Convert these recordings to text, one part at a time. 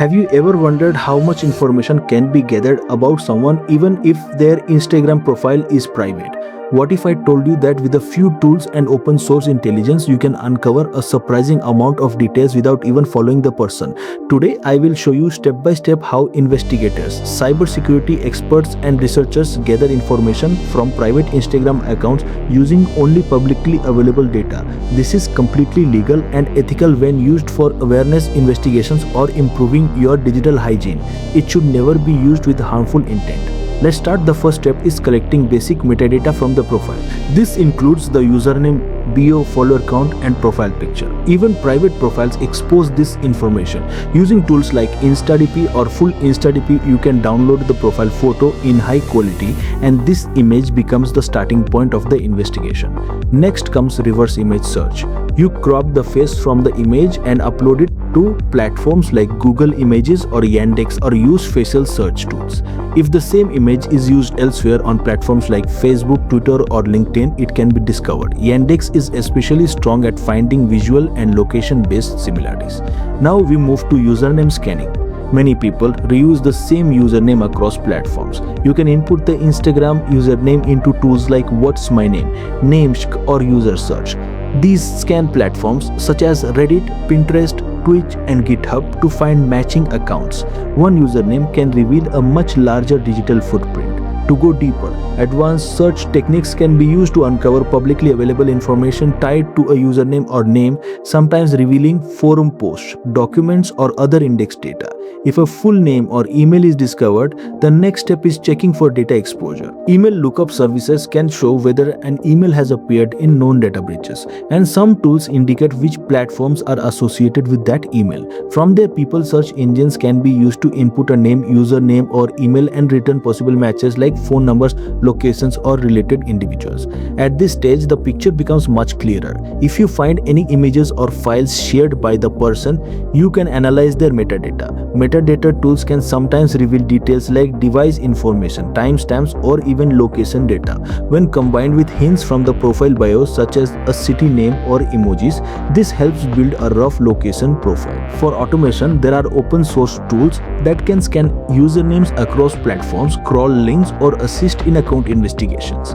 Have you ever wondered how much information can be gathered about someone even if their Instagram profile is private? What if I told you that with a few tools and open source intelligence, you can uncover a surprising amount of details without even following the person? Today, I will show you step by step how investigators, cybersecurity experts, and researchers gather information from private Instagram accounts using only publicly available data. This is completely legal and ethical when used for awareness investigations or improving your digital hygiene. It should never be used with harmful intent. Let's start. The first step is collecting basic metadata from the profile. This includes the username, bio, follower count, and profile picture. Even private profiles expose this information. Using tools like InstaDP or full InstaDP, you can download the profile photo in high quality, and this image becomes the starting point of the investigation. Next comes reverse image search. You crop the face from the image and upload it to platforms like Google Images or Yandex, or use facial search tools. If the same image is used elsewhere on platforms like Facebook, Twitter, or LinkedIn, it can be discovered. Yandex is especially strong at finding visual and location-based similarities. Now we move to username scanning. Many people reuse the same username across platforms. You can input the Instagram username into tools like WhatsMyName, Namechk, or user search. These scan platforms such as Reddit, Pinterest, Twitch, and GitHub to find matching accounts. One username can reveal a much larger digital footprint. To go deeper, advanced search techniques can be used to uncover publicly available information tied to a username or name, sometimes revealing forum posts, documents, or other index data. If a full name or email is discovered, the next step is checking for data exposure. Email lookup services can show whether an email has appeared in known data breaches, and some tools indicate which platforms are associated with that email. From there, people search engines can be used to input a name, username, or email and return possible matches like phone numbers, locations, or related individuals. At this stage, the picture becomes much clearer. If you find any images or files shared by the person, you can analyze their metadata. Metadata tools can sometimes reveal details like device information, timestamps, or even location data. When combined with hints from the profile bio, such as a city name or emojis, this helps build a rough location profile. For automation, there are open source tools that can scan usernames across platforms, crawl links, or assist in account investigations.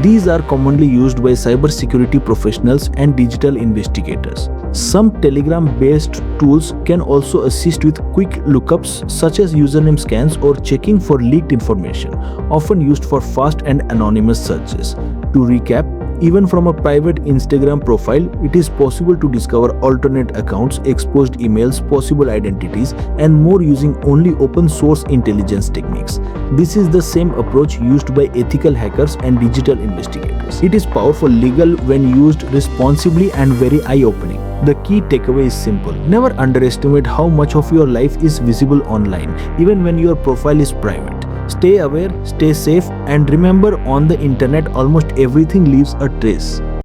These are commonly used by cybersecurity professionals and digital investigators. Some Telegram-based tools can also assist with quick lookups such as username scans or checking for leaked information, often used for fast and anonymous searches. To recap, even from a private Instagram profile, it is possible to discover alternate accounts, exposed emails, possible identities, and more using only open source intelligence techniques. This is the same approach used by ethical hackers and digital investigators. It is powerful, legal when used responsibly, and very eye-opening. The key takeaway is simple. Never underestimate how much of your life is visible online, even when your profile is private. Stay aware, stay safe, and remember, on the internet almost everything leaves a trace.